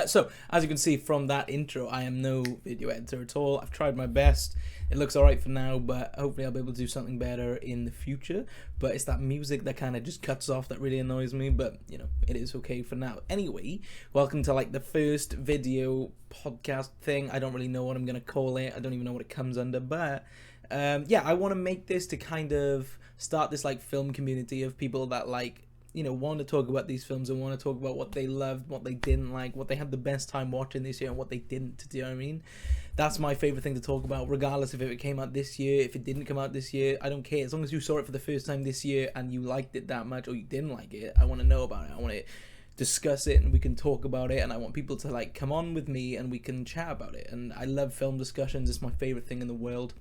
So, as you can see from that intro, I am no video editor at all. I've tried my best. It looks alright for now, but hopefully I'll be able to do something better in the future. But it's that music that kind of just cuts off that really annoys me, but, you know, it is okay for now. Anyway, welcome to, like, the first video podcast thing. I don't really know what I'm going to call it. I don't even know what it comes under, but... yeah, I want to make this to kind of start this, like, film community of people that, like, you know, want to talk about these films and want to talk about what they loved, what they didn't like, what they had the best time watching this year, and what they didn't. Do you know what I mean? That's my favorite thing to talk about, regardless if it came out this year, if it didn't come out this year. I don't care. As long as you saw it for the first time this year and you liked it that much, or you didn't like it, I want to know about it. I want to discuss it and we can talk about it, and I want people to, like, come on with me and we can chat about it. And I love film discussions. It's my favorite thing in the world.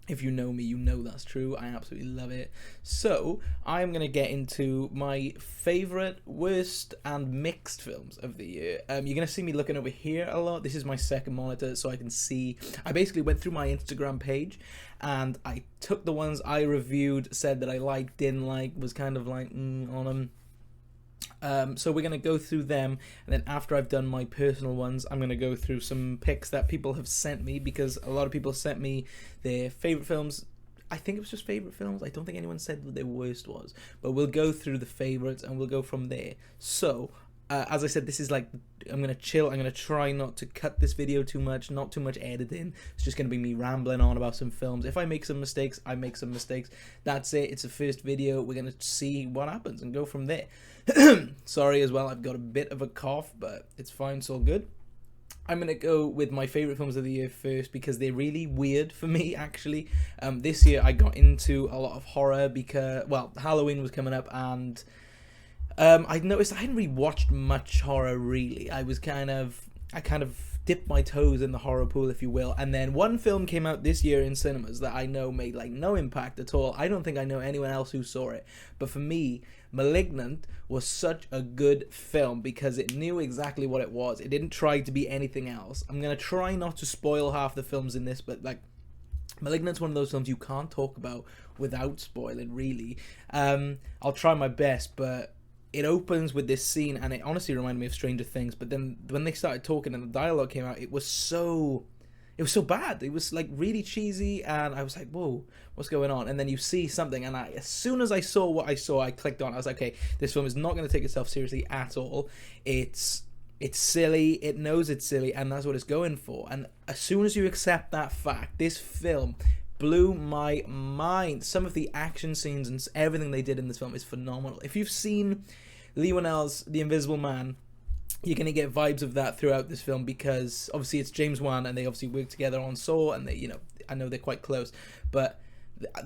If you know me, you know that's true. I absolutely love it. So, I'm going to get into my favourite, worst, and mixed films of the year. You're going to see me looking over here a lot. This is my second monitor, so I can see... I basically went through my Instagram page, and I took the ones I reviewed, said that I liked, didn't like, was kind of like, on them. So we're going to go through them, and then after I've done my personal ones, I'm going to go through some picks that people have sent me, because a lot of people sent me their favourite films. I think it was just favourite films. I don't think anyone said what their worst was, but we'll go through the favourites and we'll go from there. So, as I said, this is like, I'm going to chill. I'm going to try not to cut this video too much, not too much editing. It's just going to be me rambling on about some films. If I make some mistakes, I make some mistakes. That's it. It's the first video. We're going to see what happens and go from there. Sorry as well, I've got a bit of a cough, but it's fine, it's all good. I'm going to go with my favourite films of the year first, because they're really weird for me, actually. This year I got into a lot of horror because, well, Halloween was coming up, and I noticed I hadn't really watched much horror, really. I kind of dipped my toes in the horror pool, if you will, and then one film came out this year in cinemas that I know made, like, no impact at all. I don't think I know anyone else who saw it, but for me, Malignant was such a good film because it knew exactly what it was. It didn't try to be anything else. I'm going to try not to spoil half the films in this, but, like, Malignant's one of those films you can't talk about without spoiling, really. I'll try my best, but it opens with this scene, and it honestly reminded me of Stranger Things, but then when they started talking and the dialogue came out, it was so bad. It was, like, really cheesy, and I was like, whoa, what's going on? And then you see something, and as soon as I saw what I saw, I clicked on. I was like, okay, this film is not going to take itself seriously at all. It's silly, it knows it's silly, and that's what it's going for. And as soon as you accept that fact, this film blew my mind. Some of the action scenes and everything they did in this film is phenomenal. If you've seen Lee Whannell's The Invisible Man, you're going to get vibes of that throughout this film, because obviously it's James Wan, and they obviously work together on Saw, and they, you know, I know they're quite close, but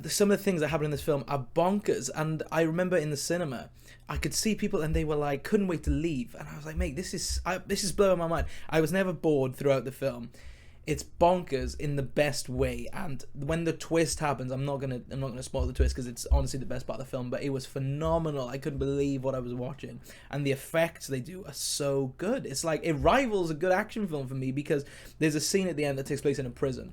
some of the things that happen in this film are bonkers. And I remember in the cinema, I could see people and they were like, couldn't wait to leave, and I was like, mate, this is blowing my mind. I was never bored throughout the film. It's bonkers in the best way, and when the twist happens, I'm not gonna spoil the twist, because it's honestly the best part of the film, but it was phenomenal. I couldn't believe what I was watching, and the effects they do are so good. It's like, it rivals a good action film for me, because there's a scene at the end that takes place in a prison,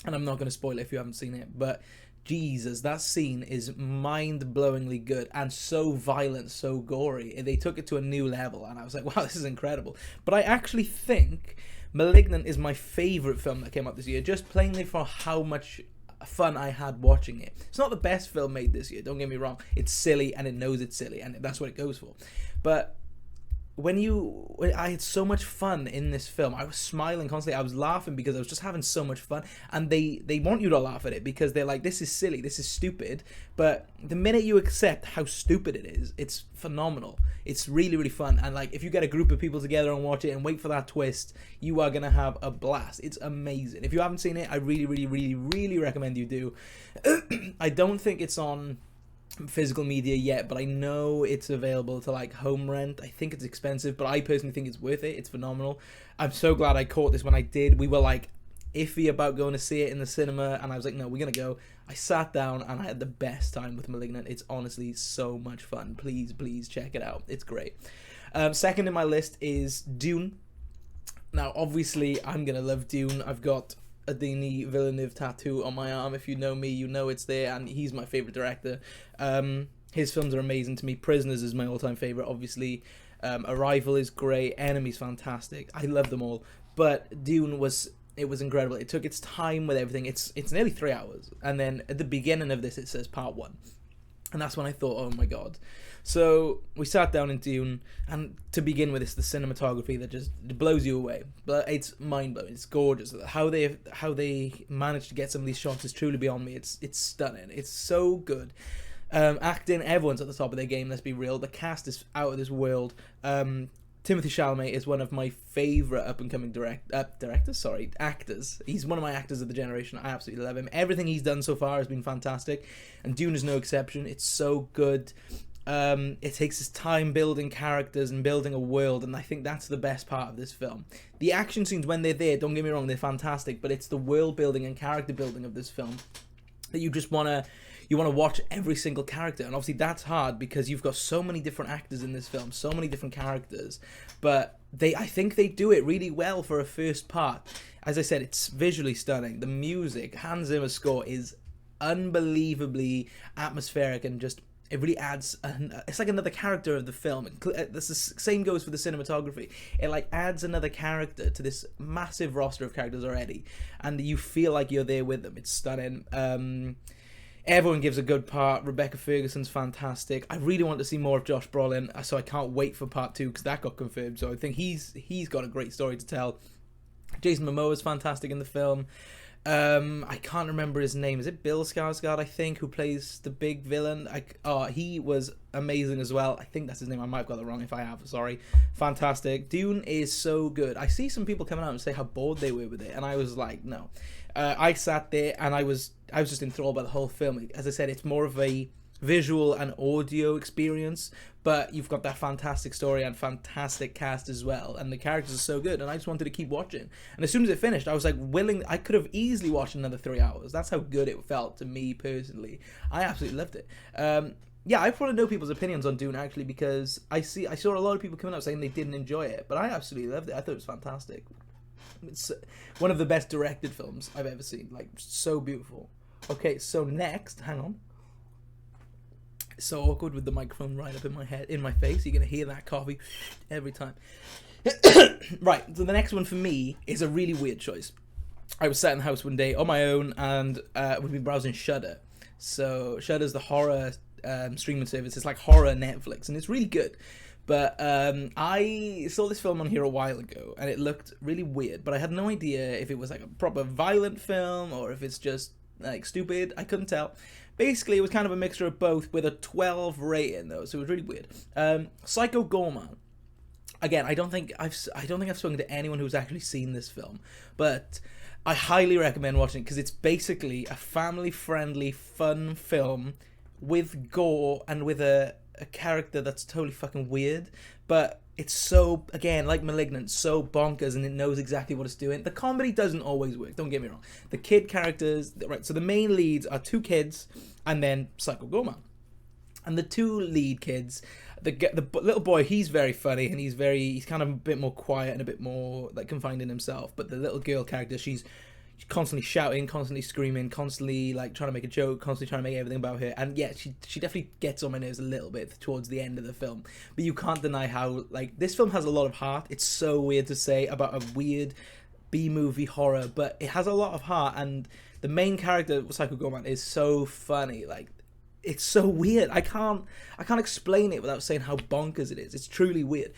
and I'm not gonna spoil it if you haven't seen it, but Jesus, that scene is mind-blowingly good and so violent, so gory. They took it to a new level, and I was like, wow, this is incredible. But I actually think Malignant is my favourite film that came out this year, just plainly for how much fun I had watching it. It's not the best film made this year, don't get me wrong. It's silly, and it knows it's silly, and that's what it goes for. But I had so much fun in this film. I was smiling constantly. I was laughing because I was just having so much fun. And they want you to laugh at it, because they're like, this is silly, this is stupid. But the minute you accept how stupid it is, it's phenomenal. It's really, really fun. And, like, if you get a group of people together and watch it and wait for that twist, you are going to have a blast. It's amazing. If you haven't seen it, I really, really, really, really recommend you do. I don't think it's on physical media yet, but I know it's available to, like, home rent. I think it's expensive, but I personally think it's worth it. It's phenomenal. I'm so glad I caught this when I did. We were, like, iffy about going to see it in the cinema, and I was like, no, we're gonna go. I sat down and I had the best time with Malignant. It's honestly so much fun. Please check it out. It's great. Second in my list is Dune. Now, obviously, I'm gonna love Dune. I've got a Denis Villeneuve tattoo on my arm. If you know me, you know it's there, and he's my favorite director. His films are amazing to me. Prisoners is my all-time favorite, obviously. Arrival is great. Enemy's fantastic. I love them all. But Dune was incredible. It took its time with everything. It's nearly 3 hours, and then at the beginning of this it says part 1, and that's when I thought, oh my god. So we sat down in Dune, and to begin with, it's the cinematography that just blows you away. But it's mind blowing. It's gorgeous. How they managed to get some of these shots is truly beyond me. It's stunning. It's so good. Acting, everyone's at the top of their game. Let's be real. The cast is out of this world. Timothée Chalamet is one of my favourite up-and-coming actors. He's one of my actors of the generation. I absolutely love him. Everything he's done so far has been fantastic, and Dune is no exception. It's so good. It takes its time building characters and building a world, and I think that's the best part of this film. The action scenes, when they're there, don't get me wrong, they're fantastic, but it's the world building and character building of this film that you just want to watch every single character. And obviously that's hard because you've got so many different actors in this film, so many different characters, but I think they do it really well for a first part. As I said, it's visually stunning. The music, Hans Zimmer's score is unbelievably atmospheric, and just it really adds it's like another character of the film. The same goes for the cinematography. It like adds another character to this massive roster of characters already, and you feel like you're there with them. It's stunning. Everyone gives a good part. Rebecca Ferguson's fantastic. I really want to see more of Josh Brolin, so I can't wait for part 2 because that got confirmed. So I think he's got a great story to tell. Jason Momoa is fantastic in the film. I can't remember his name. Is it Bill Skarsgård, I think, who plays the big villain? He was amazing as well. I think that's his name. I might have got it wrong. If I have, sorry. Fantastic. Dune is so good. I see some people coming out and say how bored they were with it, and I was like, no. I sat there and I was just enthralled by the whole film. As I said, it's more of a visual and audio experience, but you've got that fantastic story and fantastic cast as well, and the characters are so good, and I just wanted to keep watching. And as soon as it finished, I was like I could have easily watched another 3 hours. That's how good it felt to me personally. I absolutely loved it. Yeah, I want to know people's opinions on Dune, actually, because I saw a lot of people coming out saying they didn't enjoy it, but I absolutely loved it. I thought it was fantastic. It's one of the best directed films I've ever seen. Like, so beautiful. Okay, so next, hang on. It's so awkward with the microphone right up in my face. You're gonna hear that coffee every time. Right, so the next one for me is a really weird choice. I was sat in the house one day on my own, and we've been browsing Shudder. So Shudder's the horror streaming service. It's like horror Netflix, and it's really good. But I saw this film on here a while ago, and it looked really weird, but I had no idea if it was like a proper violent film or if it's just like stupid. I couldn't tell. Basically, it was kind of a mixture of both, with a 12 rating though, so it was really weird. Psycho Goreman. Again, I don't think I've spoken to anyone who's actually seen this film, but I highly recommend watching it because it's basically a family-friendly, fun film with gore and with a character that's totally fucking weird, but it's so, again, like Malignant, so bonkers, and it knows exactly what it's doing. The comedy doesn't always work, don't get me wrong. The kid characters, right, so the main leads are 2 kids and then Psycho Goreman. And the 2 lead kids, the little boy, he's very funny, and he's kind of a bit more quiet and a bit more like confined in himself. But the little girl character, she's constantly shouting, constantly screaming, constantly like trying to make a joke, constantly trying to make everything about her. And yeah, she definitely gets on my nerves a little bit towards the end of the film. But you can't deny how, like, this film has a lot of heart. It's so weird to say about a weird B-movie horror, but it has a lot of heart. And the main character, Psycho Goreman, is so funny. Like, it's so weird. I can't explain it without saying how bonkers it is. It's truly weird.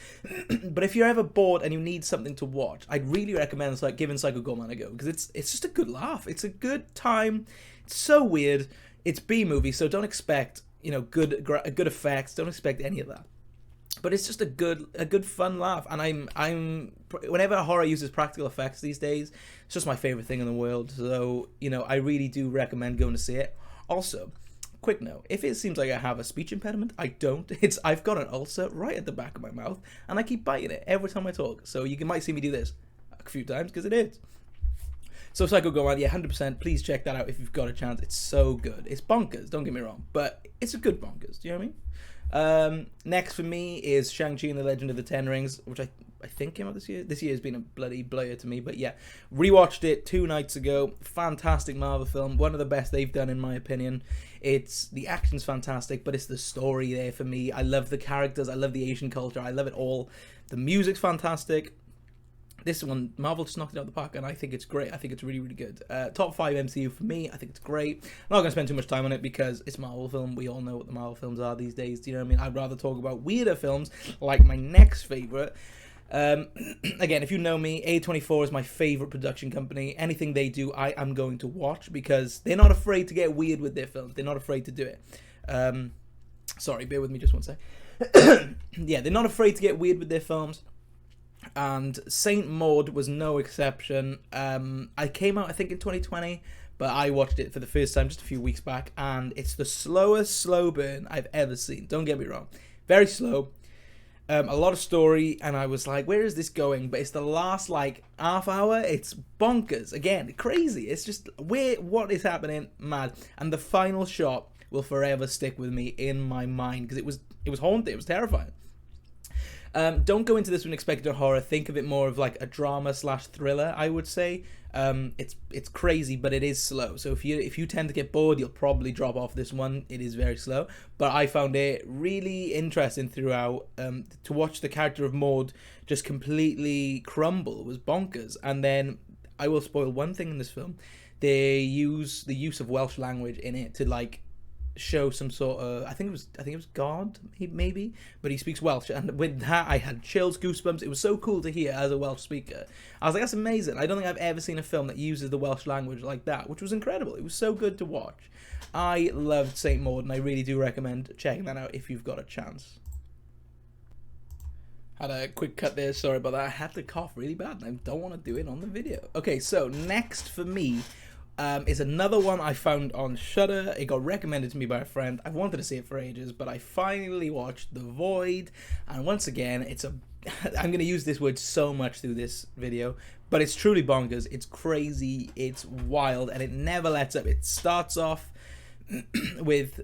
But if you're ever bored and you need something to watch, I'd really recommend giving Psycho Goreman a go, because it's just a good laugh. It's a good time. It's so weird. It's B-movie, so don't expect good effects. Don't expect any of that. But it's just a good fun laugh. And I'm whenever horror uses practical effects these days, it's just my favorite thing in the world. So I really do recommend going to see it. Also, quick note, if it seems like I have a speech impediment, I don't. I've got an ulcer right at the back of my mouth, and I keep biting it every time I talk. So you might see me do this a few times, because it is. So Psycho Goreman, yeah, 100%. Please check that out if you've got a chance. It's so good. It's bonkers, don't get me wrong, but it's a good bonkers. Do you know what Next for me is Shang-Chi and the Legend of the Ten Rings, which I think came out this year. This year has been a bloody blur to me, but yeah, rewatched it 2 nights ago. Fantastic Marvel film, one of the best they've done in my opinion. It's the action's fantastic, but it's the story there for me. I love the characters, I love the Asian culture, I love it all. The music's fantastic. This one, Marvel just knocked it out of the park, and I think it's great. I think it's really, really good. Top 5 MCU for me. I think it's great. I'm not going to spend too much time on it because it's a Marvel film. We all know what the Marvel films are these days. Do you know what I mean? I'd rather talk about weirder films, like my next favourite. Again, if you know me, A24 is my favourite production company. Anything they do, I am going to watch because they're not afraid to get weird with their films. They're not afraid to do it. Sorry, bear with me just one sec. Yeah, they're not afraid to get weird with their films. And Saint Maud was no exception. I came out, I think, in 2020, but I watched it for the first time just a few weeks back, and it's the slowest slow burn I've ever seen. Don't get me wrong. Very slow. A lot of story, and I was like, where is this going? But it's the last, like, half hour. It's bonkers. Again, crazy. It's just, what is happening? Mad. And the final shot will forever stick with me in my mind, because it was haunting. It was terrifying. Don't go into this with an expected horror. Think of it more of like a drama / thriller, I would say. It's crazy, but it is slow. So if you tend to get bored, you'll probably drop off this one. It is very slow, but I found it really interesting throughout. To watch the character of Maud just completely crumble was bonkers. And then I will spoil one thing in this film: they use the use of Welsh language in it to like show some sort of, I think it was God maybe, but he speaks Welsh, and with that I had chills, goosebumps. It was so cool to hear as a Welsh speaker. I was like, that's amazing. I don't think I've ever seen a film that uses the Welsh language like that, which was incredible. It was so good to watch. I loved Saint Maud, and I really do recommend checking that out if you've got a chance. Had a quick cut there, sorry about that. I had to cough really bad, and I don't want to do it on the video. Okay, so next for me is another one I found on Shudder. It got recommended to me by a friend. I wanted to see it for ages, but I finally watched The Void, and once again, I'm going to use this word so much through this video, but it's truly bonkers. It's crazy, it's wild, and it never lets up. It starts off with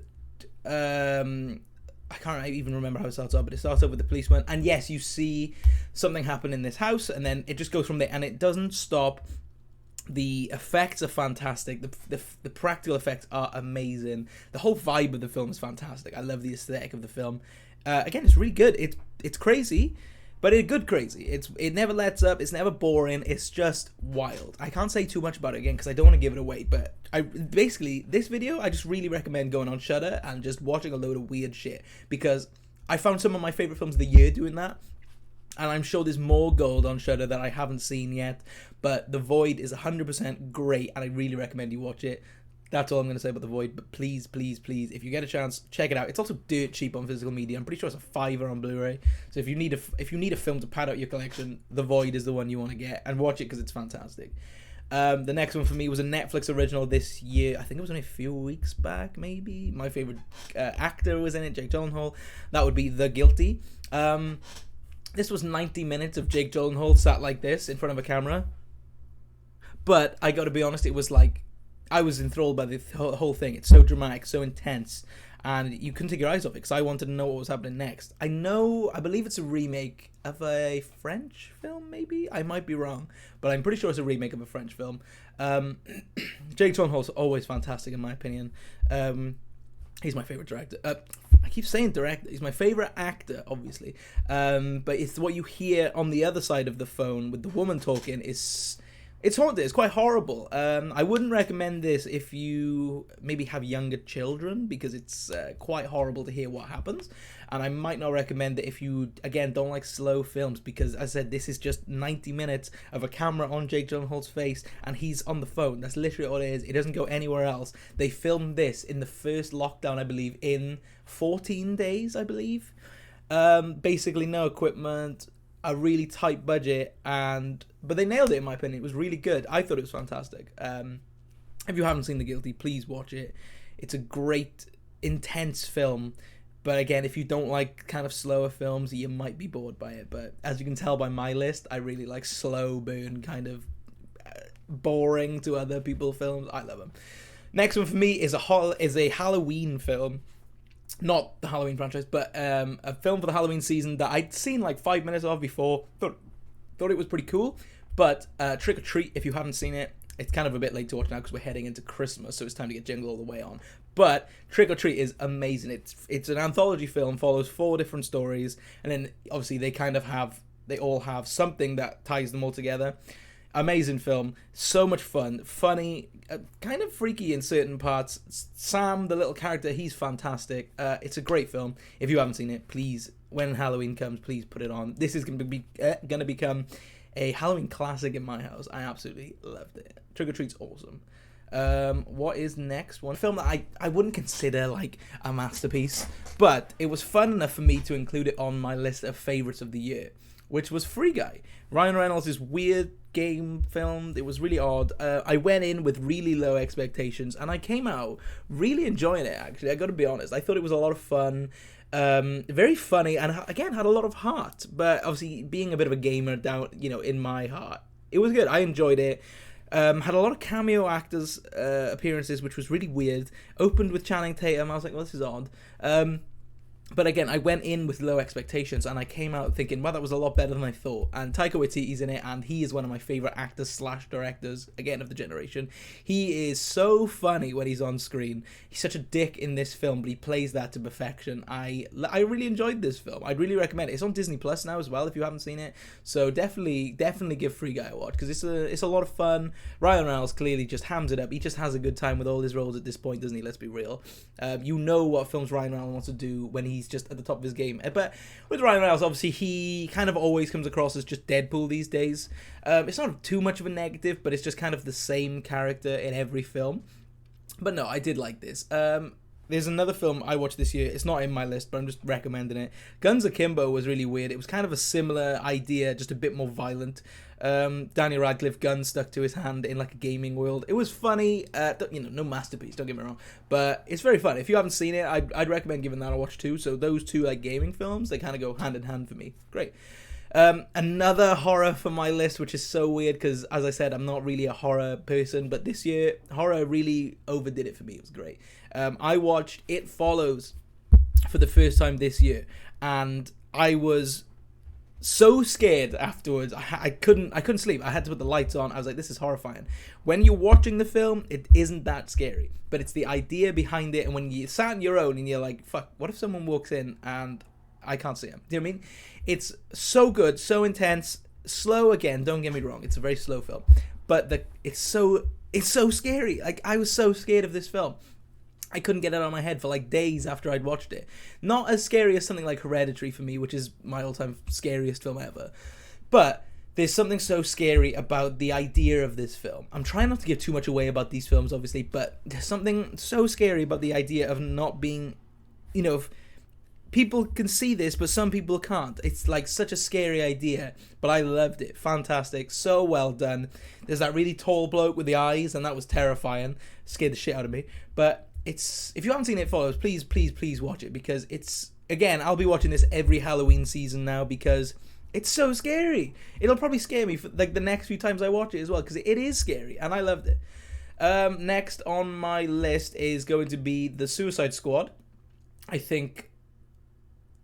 I can't even remember how it starts off, but it starts off with the policeman, and yes, you see something happen in this house, and then it just goes from there, and it doesn't stop. The effects are fantastic. The practical effects are amazing. The whole vibe of the film is fantastic. I love the aesthetic of the film. Again, it's really good. It's crazy, but it's good crazy. It never lets up. It's never boring. It's just wild. I can't say too much about it again because I don't want to give it away. But basically this video, I just really recommend going on Shudder and just watching a load of weird shit, because I found some of my favorite films of the year doing that. And I'm sure there's more gold on Shudder that I haven't seen yet. But The Void is 100% great, and I really recommend you watch it. That's all I'm going to say about The Void. But please, please, please, if you get a chance, check it out. It's also dirt cheap on physical media. I'm pretty sure it's a $5 on Blu-ray. So if you need a film to pad out your collection, The Void is the one you want to get, and watch it because it's fantastic. The next one for me was a Netflix original this year. I think it was only a few weeks back, maybe. My favorite actor was in it, Jake Gyllenhaal. That would be The Guilty. This was 90 minutes of Jake Gyllenhaal sat like this in front of a camera. But I gotta be honest, it was like, I was enthralled by the whole thing. It's so dramatic, so intense, and you couldn't take your eyes off it because I wanted to know what was happening next. I believe it's a remake of a French film, maybe? I might be wrong, but I'm pretty sure it's a remake of a French film. Jake Gyllenhaal's always fantastic in my opinion. He's my favorite director. I keep saying director. He's my favorite actor, obviously. But it's what you hear on the other side of the phone with the woman talking it's haunted. It's quite horrible. I wouldn't recommend this if you maybe have younger children, because it's quite horrible to hear what happens. And I might not recommend it if you, again, don't like slow films, because as I said, this is just 90 minutes of a camera on Jake Gyllenhaal's face, and he's on the phone. That's literally all it is. It doesn't go anywhere else. They filmed this in the first lockdown, I believe, in 14 days, I believe. Basically no equipment, a really tight budget, but they nailed it in my opinion. It was really good. I thought it was fantastic. If you haven't seen The Guilty, please watch it. It's a great, intense film. But again, if you don't like kind of slower films, you might be bored by it. But as you can tell by my list, I really like slow burn, kind of boring to other people's films. I love them. Next one for me is a Halloween film. not the Halloween franchise, but a film for the Halloween season that I'd seen like 5 minutes of before. Thought it was pretty cool. But Trick or Treat, if you haven't seen it, it's kind of a bit late to watch now because we're heading into Christmas, so it's time to get Jingle All the Way on. But Trick or Treat is amazing. It's an anthology film, follows 4 different stories, and then obviously they all have something that ties them all together. Amazing film, so much fun, funny, kind of freaky in certain parts. Sam, the little character, he's fantastic. It's a great film. If you haven't seen it, please, when Halloween comes, please put it on. This is going to become a Halloween classic in my house. I absolutely loved it. Trick or Treat's awesome. What is next? One film that I wouldn't consider like a masterpiece, but it was fun enough for me to include it on my list of favorites of the year, which was Free Guy. Ryan Reynolds' weird game film. It was really odd. I went in with really low expectations, and I came out really enjoying it, actually. I gotta be honest. I thought it was a lot of fun. Very funny, and again, had a lot of heart. But obviously, being a bit of a gamer down, in my heart, it was good. I enjoyed it. Had a lot of cameo actors appearances, which was really weird. Opened with Channing Tatum. I was like, well, this is odd. But again, I went in with low expectations, and I came out thinking, well, that was a lot better than I thought. And Taika Waititi's in it, and he is one of my favourite actors/directors, again, of the generation. He is so funny when he's on screen. He's such a dick in this film, but he plays that to perfection. I really enjoyed this film. I'd really recommend it. It's on Disney Plus now as well, if you haven't seen it. So definitely give Free Guy a watch, because it's a lot of fun. Ryan Reynolds clearly just hams it up. He just has a good time with all his roles at this point, doesn't he? Let's be real. You know what films Ryan Reynolds wants to do when he's just at the top of his game. But with Ryan Reynolds, obviously, he kind of always comes across as just Deadpool these days. It's not too much of a negative, but it's just kind of the same character in every film. But no, I did like this. There's another film I watched this year. It's not in my list, but I'm just recommending it. Guns Akimbo was really weird. It was kind of a similar idea, just a bit more violent. Daniel Radcliffe, gun stuck to his hand in like a gaming world. It was funny. No masterpiece, don't get me wrong, but it's very fun. If you haven't seen it, I'd recommend giving that a watch too. So those two like gaming films, they kind of go hand in hand for me. Great. Another horror for my list, which is so weird because, as I said, I'm not really a horror person, but this year horror really overdid it for me. It was great. I watched It Follows for the first time this year, and I was so scared afterwards. I couldn't sleep. I had to put the lights on. I was like, this is horrifying. When you're watching the film, it isn't that scary, but it's the idea behind it. And when you sat on your own and you're like, fuck, what if someone walks in and I can't see him? Do you know what I mean? It's so good, so intense, slow again. Don't get me wrong. It's a very slow film, but it's so scary. Like, I was so scared of this film. I couldn't get it out of my head for like days after I'd watched it. Not as scary as something like Hereditary for me, which is my all-time scariest film ever. But there's something so scary about the idea of this film. I'm trying not to give too much away about these films, obviously, but there's something so scary about the idea of not being, people can see this, but some people can't. It's like such a scary idea, but I loved it. Fantastic. So well done. There's that really tall bloke with the eyes, and that was terrifying. Scared the shit out of me. But if you haven't seen It Follows, please watch it, because again, I'll be watching this every Halloween season now because it's so scary. It'll probably scare me for like the next few times I watch it as well, because it is scary, and I loved it. Next on my list is going to be The Suicide Squad. I think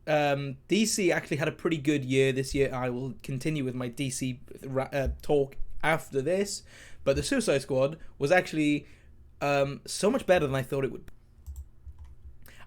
DC actually had a pretty good year this year. I will continue with my DC talk after this, but The Suicide Squad was actually so much better than I thought it would be.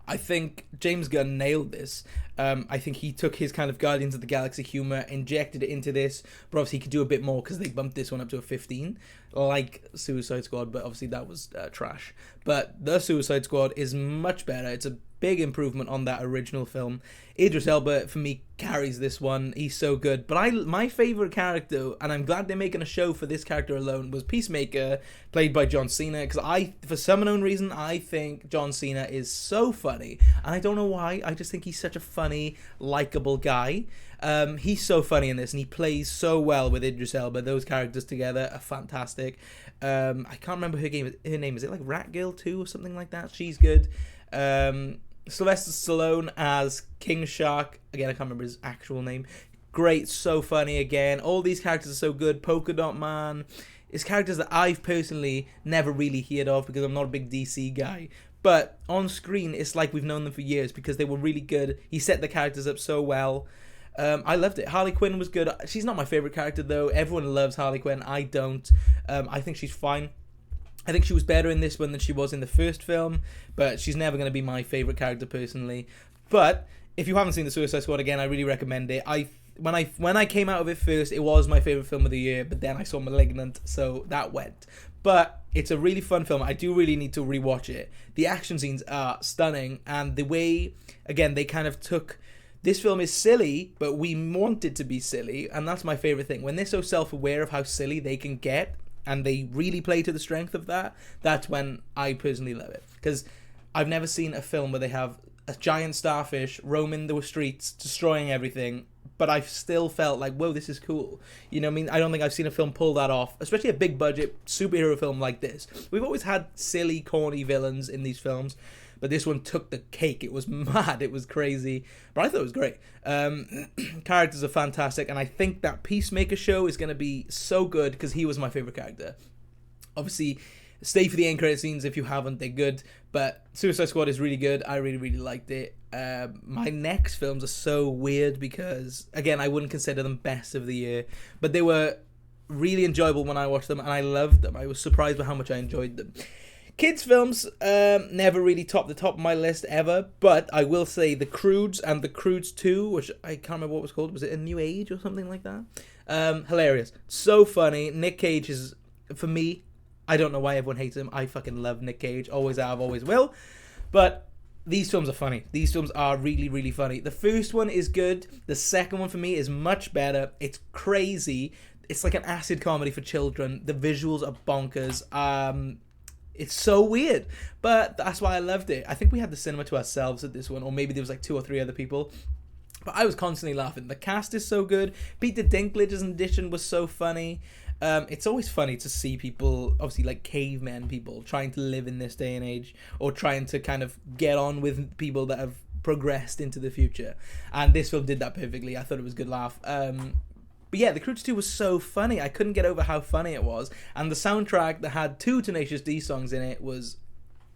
I think James Gunn nailed this. I think he took his kind of Guardians of the Galaxy humor, injected it into this, but obviously he could do a bit more because they bumped this one up to a 15, like Suicide Squad, but obviously that was trash. But The Suicide Squad is much better. It's a big improvement on that original film. Idris Elba, for me, carries this one. He's so good. But my favourite character, and I'm glad they're making a show for this character alone, was Peacemaker, played by John Cena, because for some unknown reason, I think John Cena is so funny, and I don't know why. I just think he's such a funny, likeable guy. He's so funny in this, and he plays so well with Idris Elba. Those characters together are fantastic. I can't remember her name. Is it like Ratgirl 2 or something like that? She's good. Sylvester Stallone as King Shark. Again, I can't remember his actual name. Great, so funny again. All these characters are so good. Polka Dot Man. It's characters that I've personally never really heard of because I'm not a big DC guy. but on screen it's like we've known them for years because they were really good. He set the characters up so well. I loved it. Harley Quinn was good. She's not my favorite character though. Everyone loves Harley Quinn. I don't. I think she's fine. I think she was better in this one than she was in the first film, but she's never going to be my favorite character personally. But if you haven't seen the Suicide Squad, again, I really recommend it. When I came out of it first, it was my favorite film of the year, but then I saw Malignant, so that went. But it's a really fun film. I do really need to rewatch it. The action scenes are stunning, and the way, again, they kind of took... This film is silly, but we want it to be silly, and that's my favorite thing. When they're so self-aware of how silly they can get, and they really play to the strength of that, that's when I personally love it. Because I've never seen a film where they have a giant starfish roaming the streets, destroying everything, but I've still felt like, whoa, this is cool. You know what I mean? I don't think I've seen a film pull that off, especially a big budget superhero film like this. We've always had silly, corny villains in these films, but this one took the cake. It was mad. It was crazy. But I thought it was great. Characters are fantastic. And I think that Peacemaker show is going to be so good because he was my favorite character. Obviously, stay for the end credit scenes if you haven't. They're good. But Suicide Squad is really good. I really, really liked it. My next films are so weird because, again, I wouldn't consider them best of the year. But they were really enjoyable when I watched them. And I loved them. I was surprised by how much I enjoyed them. Kids films never really topped the top of my list ever, but I will say The Croods and The Croods 2, which I can't remember what it was called. Was it A New Age or something like that? Hilarious. So funny. Nick Cage is, for me, I don't know why everyone hates him. I fucking love Nick Cage. Always have, always will. But these films are funny. These films are really, really funny. The first one is good. The second one for me is much better. It's crazy. It's like an acid comedy for children. The visuals are bonkers. It's so weird, but that's why I loved it. I think we had the cinema to ourselves at this one, or maybe there was like 2 or 3 other people, but I was constantly laughing. The cast is so good. Peter Dinklage's audition was so funny. It's always funny to see people, obviously like cavemen people, trying to live in this day and age, or trying to kind of get on with people that have progressed into the future, and this film did that perfectly. I thought it was a good laugh. But yeah, The Croods 2 was so funny. I couldn't get over how funny it was. And the soundtrack that had 2 Tenacious D songs in it was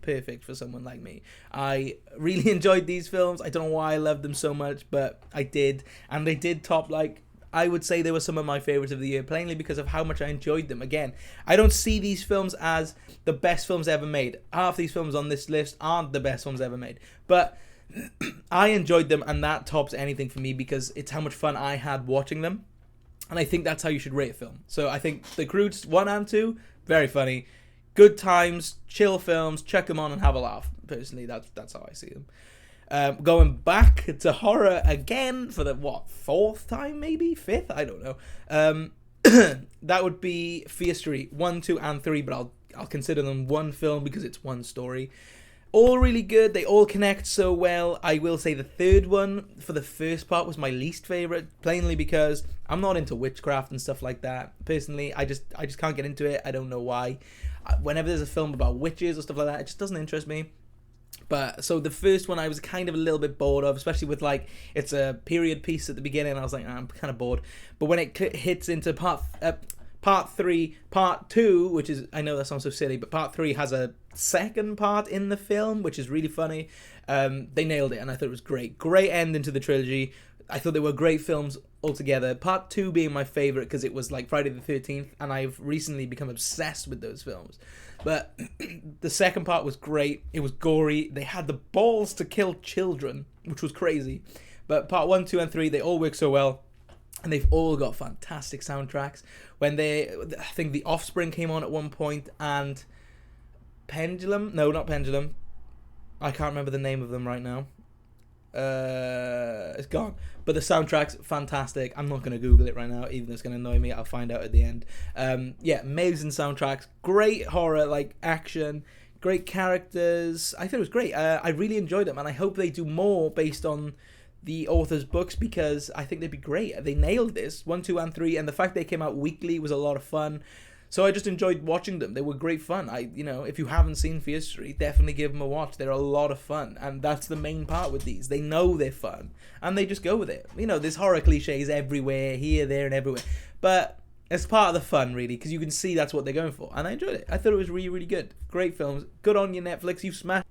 perfect for someone like me. I really enjoyed these films. I don't know why I loved them so much, but I did. And they did top, like, I would say they were some of my favorites of the year, plainly because of how much I enjoyed them. Again, I don't see these films as the best films ever made. Half these films on this list aren't the best films ever made. But I enjoyed them, and that tops anything for me because it's how much fun I had watching them. And I think that's how you should rate a film. So I think The Croods 1 and 2, very funny. Good times, chill films, check them on and have a laugh. Personally, that's how I see them. Going back to horror again for the, 4th time maybe? 5th? I don't know. That would be Fear Street 1, 2, and 3, but I'll consider them one film because it's one story. All really good. They all connect so well. I will say the third one for the first part was my least favorite, plainly because I'm not into witchcraft and stuff like that. Personally, I just can't get into it. I don't know why. Whenever there's a film about witches or stuff like that, it just doesn't interest me. But so the first one I was kind of a little bit bored of, especially with like it's a period piece at the beginning. I was like, I'm kind of bored. But when it hits into part 3, part 2, which is, I know that sounds so silly, but part 3 has a second part in the film, which is really funny. They nailed it, and I thought it was great. Great ending to the trilogy. I thought they were great films altogether. Part 2 being my favorite because it was like Friday the 13th, and I've recently become obsessed with those films. But the second part was great. It was gory. They had the balls to kill children, which was crazy. But part 1, 2, and 3, they all work so well. And they've all got fantastic soundtracks. I think The Offspring came on at one point, and Pendulum? No, not Pendulum. I can't remember the name of them right now. It's gone. But the soundtrack's fantastic. I'm not going to Google it right now, even though it's going to annoy me. I'll find out at the end. Yeah, amazing soundtracks. Great horror, like action. Great characters. I thought it was great. I really enjoyed them, and I hope they do more based on the author's books because I think they'd be great. They nailed this, 1, 2, and 3, and the fact they came out weekly was a lot of fun. So I just enjoyed watching them. They were great fun. If you haven't seen Fear Street, definitely give them a watch. They're a lot of fun, and that's the main part with these. They know they're fun, and they just go with it. There's horror cliches everywhere, here, there, and everywhere, but it's part of the fun, really, because you can see that's what they're going for, and I enjoyed it. I thought it was really, really good. Great films. Good on you, Netflix. You smashed.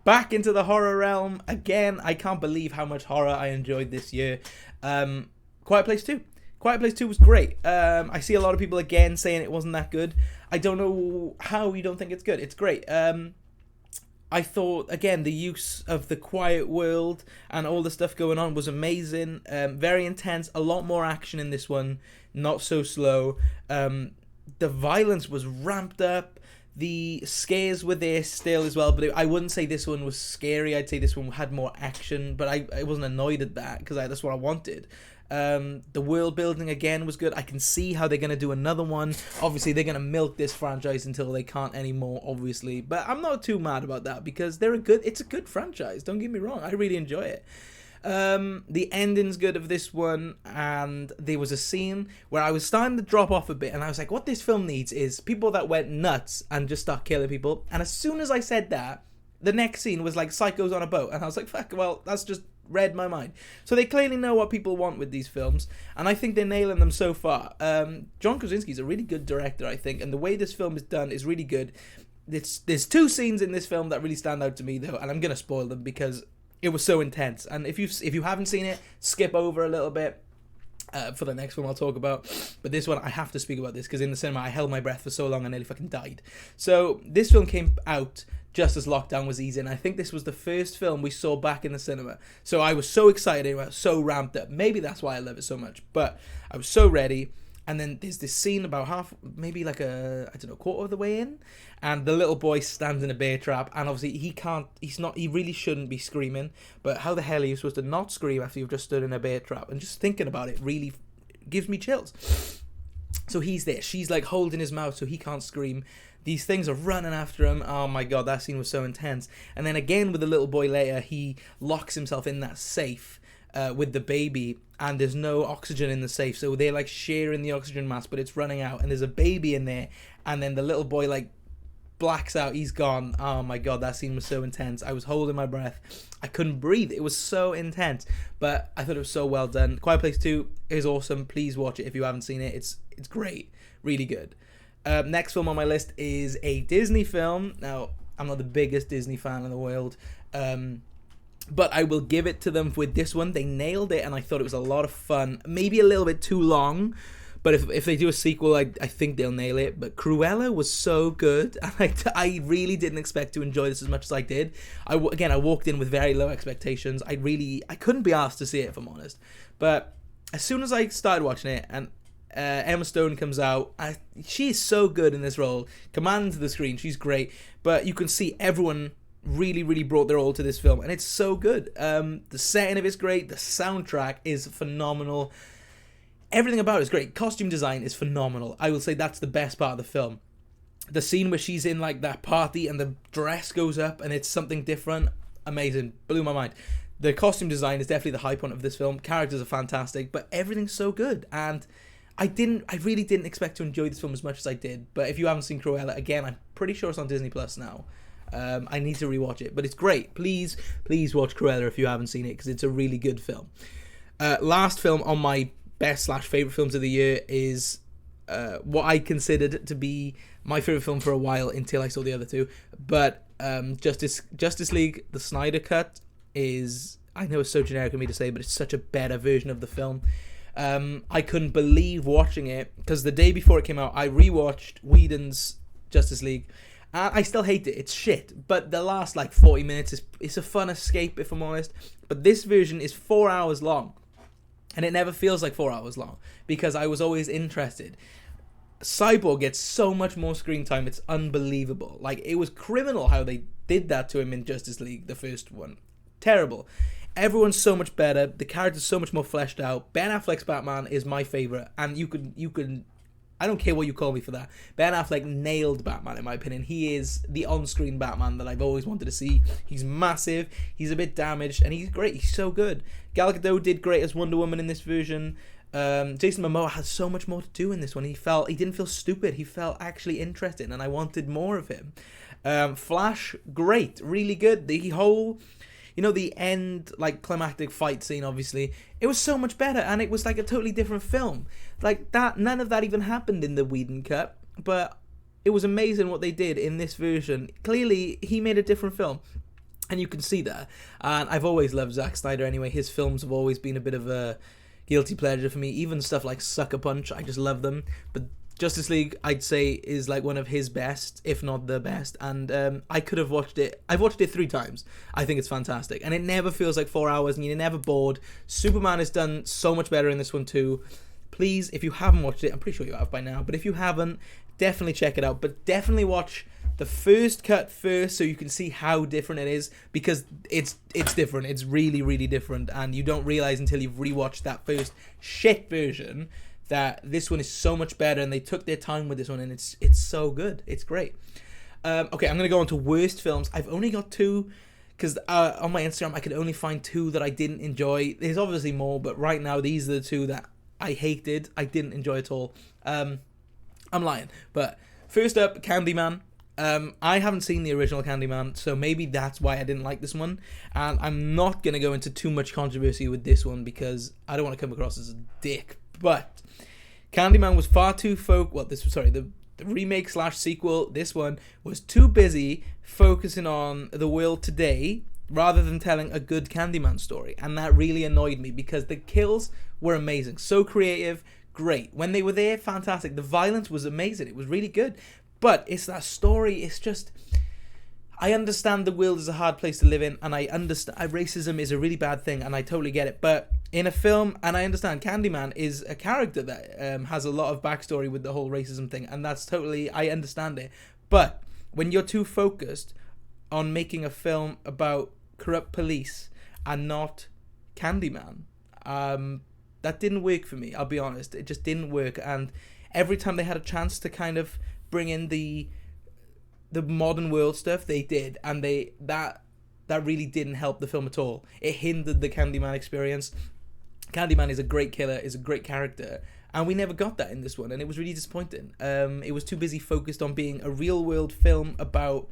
back into the horror realm again. I can't believe how much horror I enjoyed this year. Quiet Place 2. Quiet Place 2 was great. I see a lot of people again saying it wasn't that good. I don't know how you don't think it's good. It's great. I thought, again, the use of the quiet world and all the stuff going on was amazing. Very intense. A lot more action in this one. Not so slow. The violence was ramped up. The scares were there still as well, but I wouldn't say this one was scary. I'd say this one had more action, but I wasn't annoyed at that because that's what I wanted. The world building again was good. I can see how they're going to do another one. Obviously, they're going to milk this franchise until they can't anymore, obviously. But I'm not too mad about that because it's a good franchise. Don't get me wrong. I really enjoy it. The ending's good of this one, and there was a scene where I was starting to drop off a bit, and I was like, what this film needs is people that went nuts and just start killing people. And as soon as I said that, the next scene was like psychos on a boat, and I was like, fuck, well, that's just read my mind. So they clearly know what people want with these films, and I think they're nailing them so far. John Krasinski's a really good director, I think, and the way this film is done is really good. There's two scenes in this film that really stand out to me, though, and I'm gonna spoil them because it was so intense. And if you haven't seen it, skip over a little bit for the next film I'll talk about. But this one, I have to speak about this because in the cinema I held my breath for so long I nearly fucking died. So this film came out just as lockdown was easing. I think this was the first film we saw back in the cinema. So I was so excited, I was so ramped up. Maybe that's why I love it so much. But I was so ready. And then there's this scene about maybe like quarter of the way in, and the little boy stands in a bear trap, and obviously he really shouldn't be screaming, but how the hell are you supposed to not scream after you've just stood in a bear trap? And just thinking about it really gives me chills. So he's there, she's like holding his mouth so he can't scream. These things are running after him. Oh my god, that scene was so intense. And then again with the little boy later, he locks himself in that safe with the baby, and there's no oxygen in the safe, so they're like sharing the oxygen mask, but it's running out, and there's a baby in there, and then the little boy like blacks out, he's gone. Oh my god, that scene was so intense. I was holding my breath, I couldn't breathe, it was so intense, but I thought it was so well done. Quiet Place 2 is awesome. Please watch it if you haven't seen it. It's great, really good. Next film on my list is a Disney film. Now, I'm not the biggest Disney fan in the world, but I will give it to them with this one. They nailed it, and I thought it was a lot of fun. Maybe a little bit too long, but if they do a sequel, I think they'll nail it. But Cruella was so good, and I really didn't expect to enjoy this as much as I did. I walked in with very low expectations. I couldn't be asked to see it, if I'm honest. But as soon as I started watching it, and Emma Stone comes out, she's so good in this role, commands the screen, she's great. But you can see everyone really brought their all to this film, and it's so good. The setting of it's great, the soundtrack is phenomenal, everything about it is great. Costume design is phenomenal. I will say that's the best part of the film. The scene where she's in like that party and the dress goes up and it's something different, amazing, blew my mind. The costume design is definitely the high point of this film. Characters are fantastic, but everything's so good, and I really didn't expect to enjoy this film as much as I did. But if you haven't seen Cruella, again, I'm pretty sure it's on Disney Plus now. I need to rewatch it, but it's great. Please watch Cruella if you haven't seen it, because it's a really good film. Last film on my best/favorite films of the year is what I considered to be my favorite film for a while until I saw the other two. But Justice League, the Snyder Cut, is, I know it's so generic of me to say, but it's such a better version of the film. I couldn't believe watching it, because the day before it came out, I rewatched Whedon's Justice League. I still hate it. It's shit. But the last 40 minutes is a fun escape, if I'm honest. But this version is 4 hours long. And it never feels like 4 hours long, because I was always interested. Cyborg gets so much more screen time. It's unbelievable. It was criminal how they did that to him in Justice League, the first one. Terrible. Everyone's so much better. The character's so much more fleshed out. Ben Affleck's Batman is my favorite. And you can I don't care what you call me for that. Ben Affleck nailed Batman, in my opinion. He is the on-screen Batman that I've always wanted to see. He's massive, he's a bit damaged, and he's great. He's so good. Gal Gadot did great as Wonder Woman in this version. Jason Momoa has so much more to do in this one. He didn't feel stupid. He felt actually interesting, and I wanted more of him. Flash, great, really good. The whole, the end, climactic fight scene, obviously, it was so much better, and it was a totally different film. None of that even happened in the Whedon cut, but it was amazing what they did in this version. Clearly, he made a different film. And you can see that. And I've always loved Zack Snyder anyway. His films have always been a bit of a guilty pleasure for me. Even stuff like Sucker Punch, I just love them. But Justice League, I'd say, is like one of his best, if not the best. And I could have watched it. I've watched it 3 times. I think it's fantastic. And it never feels like 4 hours and you're never bored. Superman is done so much better in this one too. Please, if you haven't watched it, I'm pretty sure you have by now. But if you haven't, definitely check it out. But definitely watch the first cut first so you can see how different it is, because it's different. It's really, really different, and you don't realize until you've rewatched that first shit version that this one is so much better, and they took their time with this one, and it's so good. It's great. Okay, I'm gonna go on to worst films. I've only got 2 because on my Instagram I could only find 2 that I didn't enjoy. There's obviously more, but right now these are the 2 that I hated. I didn't enjoy at all. I'm lying, but first up, Candyman. I haven't seen the original Candyman, so maybe that's why I didn't like this one. And I'm not going to go into too much controversy with this one because I don't want to come across as a dick. But Candyman was far too the remake / sequel, this one was too busy focusing on the world today rather than telling a good Candyman story. And that really annoyed me because the kills were amazing. So creative, great. When they were there, fantastic. The violence was amazing. It was really good. But it's that story, it's just... I understand the world is a hard place to live in, and I understand racism is a really bad thing, and I totally get it. But in a film, and I understand Candyman is a character that has a lot of backstory with the whole racism thing, and that's totally... I understand it. But when you're too focused on making a film about corrupt police and not Candyman, that didn't work for me, I'll be honest. It just didn't work, and every time they had a chance to kind of bring in the modern world stuff, they did, and that really didn't help the film at all. It hindered the Candyman experience. Candyman is a great killer, is a great character, and we never got that in this one, and it was really disappointing. It was too busy focused on being a real world film about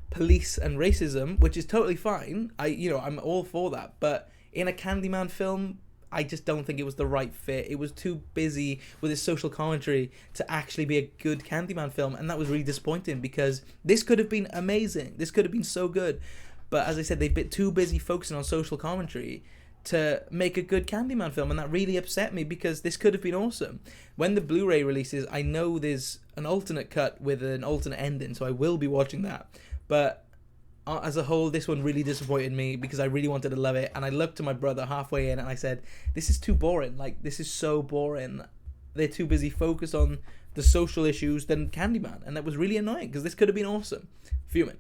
police and racism, which is totally fine. I'm all for that, but in a Candyman film, I just don't think it was the right fit. It was too busy with its social commentary to actually be a good Candyman film, and that was really disappointing because this could have been amazing. This could have been so good. But as I said, they've been too busy focusing on social commentary to make a good Candyman film, and that really upset me because this could have been awesome. When the Blu-ray releases, I know there's an alternate cut with an alternate ending, so I will be watching that. But as a whole, this one really disappointed me because I really wanted to love it, and I looked to my brother halfway in and I said, this is too boring. Like, this is so boring. They're too busy focused on the social issues than Candyman, and that was really annoying because this could have been awesome. Fuming.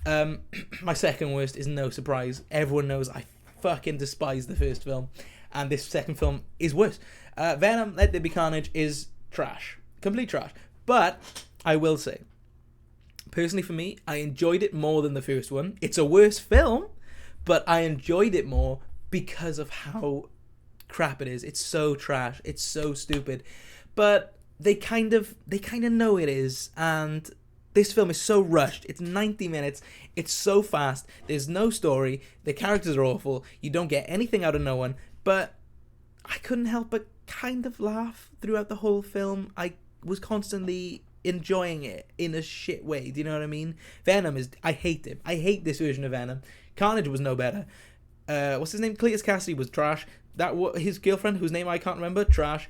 My second worst is no surprise. Everyone knows I fucking despise the first film, and this second film is worse. Venom: Let There Be Carnage is trash. Complete trash. But I will say, personally for me, I enjoyed it more than the first one. It's a worse film, but I enjoyed it more because of how crap it is. It's so trash. It's so stupid. But they kind of know it is, and this film is so rushed. It's 90 minutes. It's so fast. There's no story. The characters are awful. You don't get anything out of no one. But I couldn't help but kind of laugh throughout the whole film. I was constantly enjoying it in a shit way. Do you know what I mean? Venom is... I hate him. I hate this version of Venom. Carnage was no better. What's his name? Cletus Cassidy was trash. His girlfriend, whose name I can't remember, trash.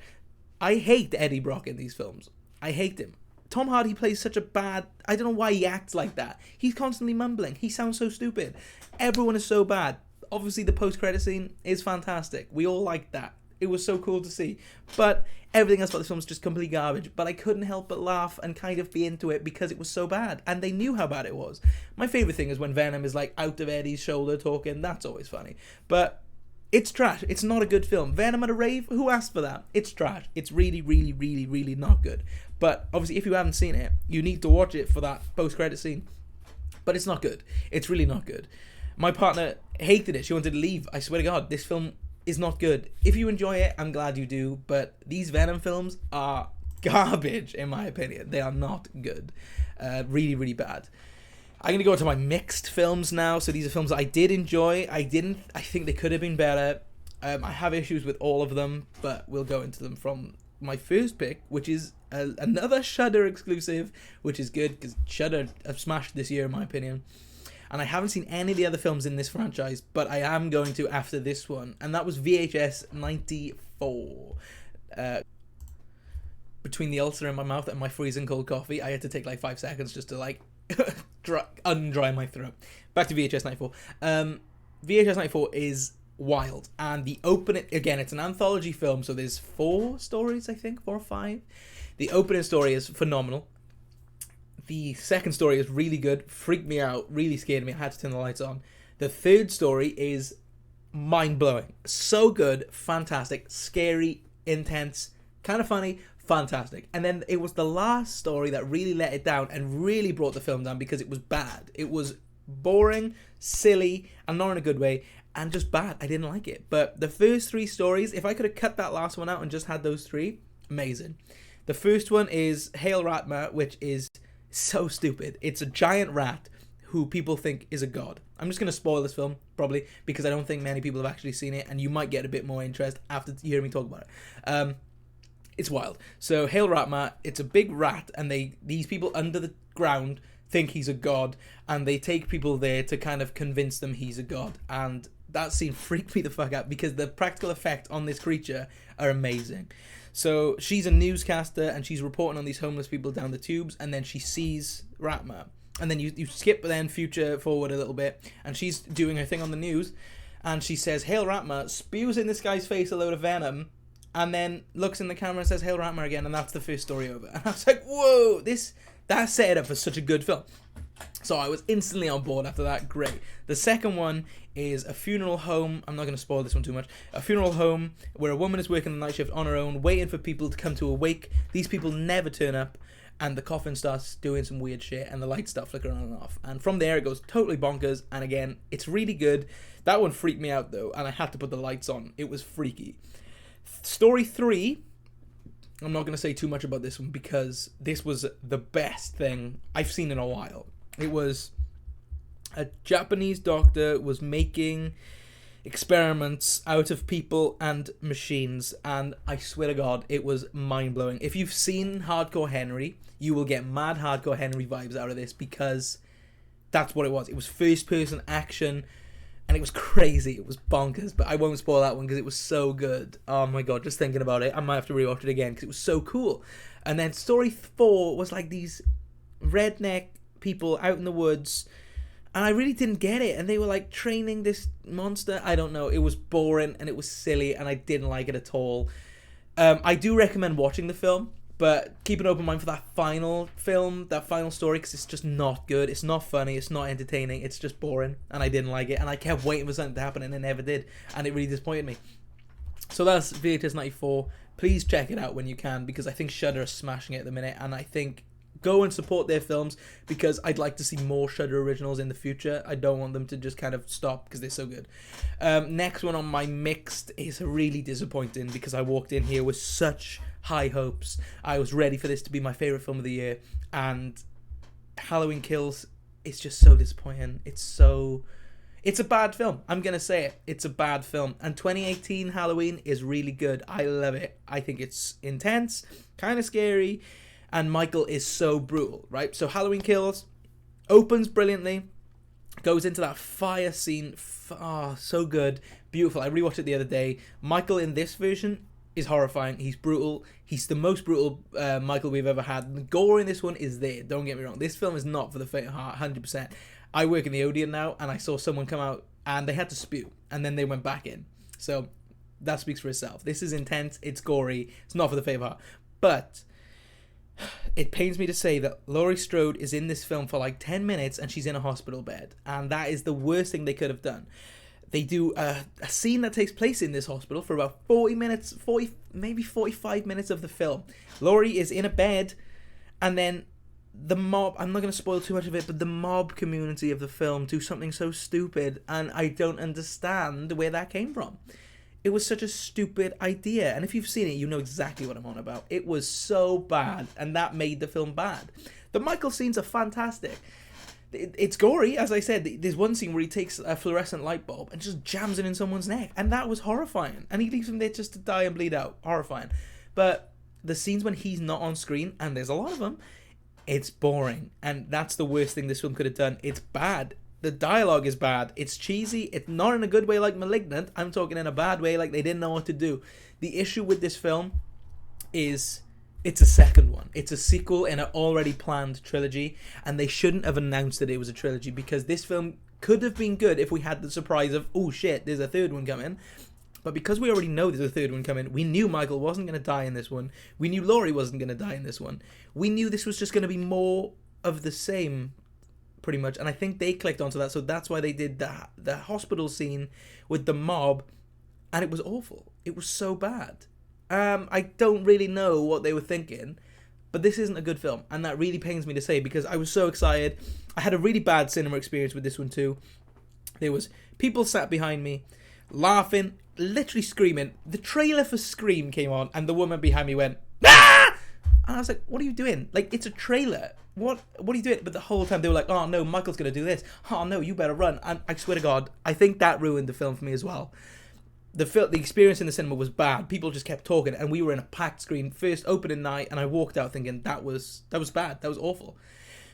I hate Eddie Brock in these films. I hate him. Tom Hardy plays such a bad... I don't know why he acts like that. He's constantly mumbling. He sounds so stupid. Everyone is so bad. Obviously, the post-credit scene is fantastic. We all like that. It was so cool to see. But everything else about this film was just complete garbage. But I couldn't help but laugh and kind of be into it because it was so bad. And they knew how bad it was. My favourite thing is when Venom is like out of Eddie's shoulder talking. That's always funny. But it's trash. It's not a good film. Venom at a rave? Who asked for that? It's trash. It's really, really, really, really not good. But obviously, if you haven't seen it, you need to watch it for that post-credit scene. But it's not good. It's really not good. My partner hated it. She wanted to leave. I swear to God, this film is not good. If you enjoy it, I'm glad you do. But these Venom films are garbage, in my opinion. They are not good. Really, really bad. I'm going to go to my mixed films now. So these are films that I did enjoy. I think they could have been better. I have issues with all of them, but we'll go into them from my first pick, which is another Shudder exclusive, which is good because Shudder have smashed this year, in my opinion. and I haven't seen any of the other films in this franchise, but I am going to after this one, and that was VHS 94. Between the ulcer in my mouth and my freezing cold coffee, I had to take like 5 seconds just to like undry my throat. Back to VHS 94. VHS 94 is wild, and the opening, again, it's an anthology film, so there's 4 stories, I think, 4 or 5. The opening story is phenomenal. The second story is really good, freaked me out, really scared me, I had to turn the lights on. The third story is mind-blowing, so good, fantastic, scary, intense, kind of funny, fantastic. And then it was the last story that really let it down and really brought the film down because it was bad. It was boring, silly, and not in a good way, and just bad. I didn't like it. But the first 3 stories, if I could have cut that last one out and just had those 3, amazing. The first one is Hail Ratma, which is so stupid. It's a giant rat who people think is a god. I'm just going to spoil this film, probably, because I don't think many people have actually seen it, and you might get a bit more interest after hearing me talk about it. It's wild. So Hail Ratma, it's a big rat, and these people under the ground think he's a god, and they take people there to kind of convince them he's a god. And that scene freaked me the fuck out because the practical effect on this creature are amazing. So she's a newscaster, and she's reporting on these homeless people down the tubes, and then she sees Ratma. And then you skip then future forward a little bit, and she's doing her thing on the news, and she says, Hail Ratma, spews in this guy's face a load of venom, and then looks in the camera and says Hail Ratma again, and that's the first story over. And I was like, whoa, that set it up for such a good film. So I was instantly on board after that. Great. The second one is a funeral home. I'm not going to spoil this one too much. A funeral home where a woman is working the night shift on her own, waiting for people to come to a wake. These people never turn up, and the coffin starts doing some weird shit, and the lights start flickering on and off. And from there, it goes totally bonkers, and again, it's really good. That one freaked me out, though, and I had to put the lights on. It was freaky. Story 3, I'm not going to say too much about this one because this was the best thing I've seen in a while. It was a Japanese doctor was making experiments out of people and machines, and I swear to God, it was mind-blowing. If you've seen Hardcore Henry, you will get mad Hardcore Henry vibes out of this because that's what it was. It was first-person action, and it was crazy. It was bonkers, but I won't spoil that one because it was so good. Oh my God, just thinking about it, I might have to rewatch it again because it was so cool. And then story 4 was like these redneck people out in the woods, and I really didn't get it, and they were like training this monster. I don't know, it was boring and it was silly, and I didn't like it at all. I do recommend watching the film, but keep an open mind for that final film, that final story, because it's just not good. It's not funny, it's not entertaining, it's just boring, and I didn't like it, and I kept waiting for something to happen, and it never did, and it really disappointed me. So that's VHS 94. Please check it out when you can, because I think Shudder are smashing it at the minute, and I think go and support their films, because I'd like to see more Shudder originals in the future. I don't want them to just kind of stop because they're so good. Next one on my mixed is really disappointing, because I walked in here with such high hopes. I was ready for this to be my favourite film of the year, and Halloween Kills is just so disappointing. It's a bad film. I'm going to say it. It's a bad film. And 2018 Halloween is really good. I love it. I think it's intense, kind of scary, and Michael is so brutal, right? So Halloween Kills opens brilliantly, goes into that fire scene. So good. Beautiful. I rewatched it the other day. Michael in this version is horrifying. He's brutal. He's the most brutal Michael we've ever had. The gore in this one is there. Don't get me wrong. This film is not for the faint of heart, 100%. I work in the Odeon now, and I saw someone come out, and they had to spew, and then they went back in. So that speaks for itself. This is intense. It's gory. It's not for the faint of heart. But it pains me to say that Laurie Strode is in this film for like 10 minutes, and she's in a hospital bed. And that is the worst thing they could have done. They do a scene that takes place in this hospital for about 40 minutes, maybe 45 minutes of the film. Laurie is in a bed, and then the mob, I'm not going to spoil too much of it, but the mob community of the film do something so stupid, and I don't understand where that came from. It was such a stupid idea, and if you've seen it, you know exactly what I'm on about. It was so bad, and that made the film bad. The Michael scenes are fantastic. It's gory, as I said. There's one scene where he takes a fluorescent light bulb and just jams it in someone's neck, and that was horrifying. And he leaves him there just to die and bleed out. Horrifying. But the scenes when he's not on screen, and there's a lot of them, it's boring. And that's the worst thing this film could have done. It's bad. The dialogue is bad. It's cheesy. It's not in a good way like Malignant. I'm talking in a bad way like they didn't know what to do. The issue with this film is it's a second one. It's a sequel in an already planned trilogy, and they shouldn't have announced that it was a trilogy, because this film could have been good if we had the surprise of, oh shit, there's a third one coming. But because we already know there's a third one coming, we knew Michael wasn't going to die in this one. We knew Laurie wasn't going to die in this one. We knew this was just going to be more of the same, pretty much. And I think they clicked onto that, so that's why they did the hospital scene with the mob, and it was awful. It was so bad. I don't really know what they were thinking, but this isn't a good film, and that really pains me to say, because I was so excited. I had a really bad cinema experience with this one too. There was people sat behind me, laughing, literally screaming. The trailer for Scream came on, and the woman behind me went, "Ah!" And I was like, what are you doing? Like, it's a trailer. What are you doing? But the whole time they were like, oh no, Michael's going to do this. Oh no, you better run. And I swear to God, I think that ruined the film for me as well. The experience in the cinema was bad. People just kept talking, and we were in a packed screen first opening night, and I walked out thinking that was bad. That was awful.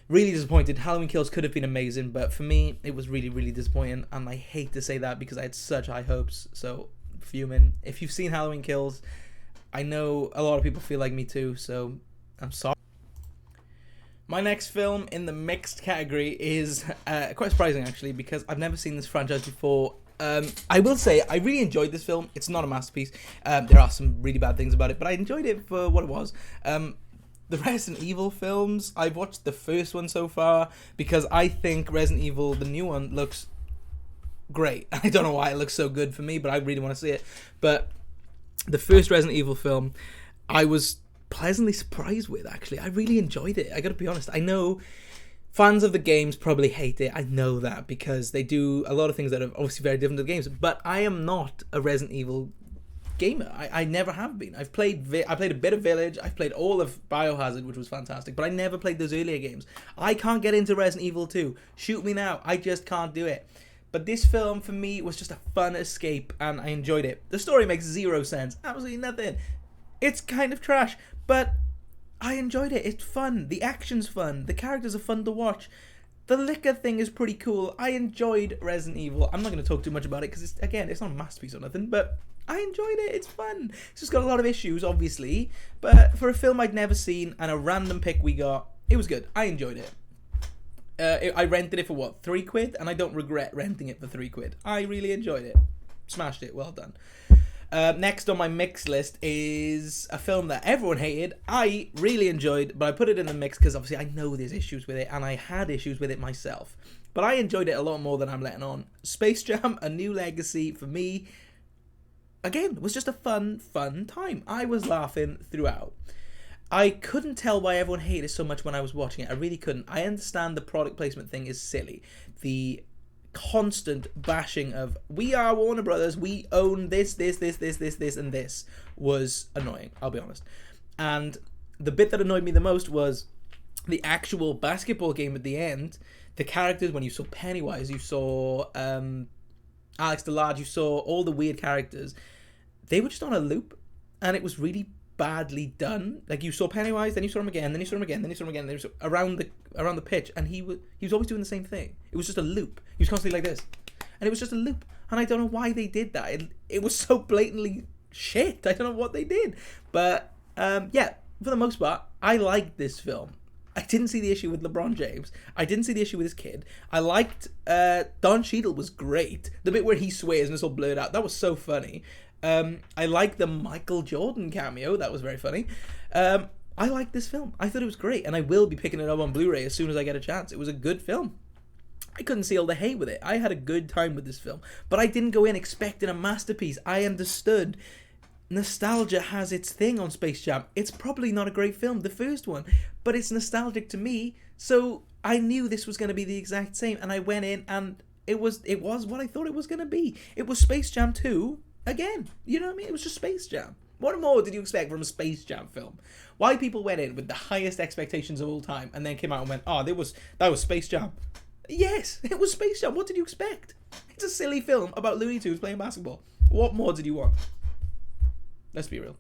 Really disappointed. Halloween Kills could have been amazing, but for me, it was really, really disappointing, and I hate to say that because I had such high hopes. So, fuming. If you've seen Halloween Kills, I know a lot of people feel like me too, so I'm sorry. My next film in the mixed category is quite surprising, actually, because I've never seen this franchise before. I will say I really enjoyed this film. It's not a masterpiece. There are some really bad things about it, but I enjoyed it for what it was. The Resident Evil films, I've watched the first one so far because I think Resident Evil, the new one, looks great. I don't know why it looks so good for me, but I really want to see it. But the first Resident Evil film, I was pleasantly surprised with, actually. I really enjoyed it. I gotta be honest. I know fans of the games probably hate it. I know that because they do a lot of things that are obviously very different to the games. But I am not a Resident Evil gamer. I never have been. I played a bit of Village. I've played all of Biohazard, which was fantastic. But I never played those earlier games. I can't get into Resident Evil 2. Shoot me now. I just can't do it. But this film, for me, was just a fun escape, and I enjoyed it. The story makes zero sense. Absolutely nothing. It's kind of trash, but I enjoyed it. It's fun. The action's fun. The characters are fun to watch. The liquor thing is pretty cool. I enjoyed Resident Evil. I'm not going to talk too much about it because, it's not a masterpiece or nothing, but I enjoyed it. It's fun. It's just got a lot of issues, obviously, but for a film I'd never seen and a random pick we got, it was good. I enjoyed it. I rented it for what, £3, and I don't regret renting it for £3. I really enjoyed it. Smashed it. Well done. Next on my mix list is a film that everyone hated. I really enjoyed, but I put it in the mix because obviously I know there's issues with it, and I had issues with it myself. But I enjoyed it a lot more than I'm letting on. Space Jam: A New Legacy, for me, again, was just a fun time. I was laughing throughout. I couldn't tell why everyone hated it so much when I was watching it. I really couldn't. I understand the product placement thing is silly. The constant bashing of, we are Warner Brothers, we own this, and this was annoying, I'll be honest. And the bit that annoyed me the most was the actual basketball game at the end. The characters, when you saw Pennywise, you saw Alex DeLarge, you saw all the weird characters, they were just on a loop, and it was really badly done. Like, you saw Pennywise, then you saw him again, then you saw him again, then you saw him again, then you saw around the pitch, and he was always doing the same thing. It was just a loop. He was constantly like this, and it was just a loop. And I don't know why they did that. It was so blatantly shit. I don't know what they did, but yeah, for the most part, I liked this film. I didn't see the issue with LeBron James. I didn't see the issue with his kid. I liked Don Cheadle was great. The bit where he swears and it's all blurred out, that was so funny. I like the Michael Jordan cameo. That was very funny. I liked this film. I thought it was great, and I will be picking it up on Blu-ray as soon as I get a chance. It was a good film. I couldn't see all the hate with it. I had a good time with this film, but I didn't go in expecting a masterpiece. I understood nostalgia has its thing on Space Jam. It's probably not a great film, the first one, but it's nostalgic to me, so I knew this was going to be the exact same, and I went in, and it was what I thought it was going to be. It was Space Jam 2 again. You know what I mean? It was just Space Jam. What more did you expect from a Space Jam film? Why people went in with the highest expectations of all time and then came out and went, oh, that was Space Jam. Yes, it was Space Jam. What did you expect? It's a silly film about Looney Tunes playing basketball. What more did you want? Let's be real.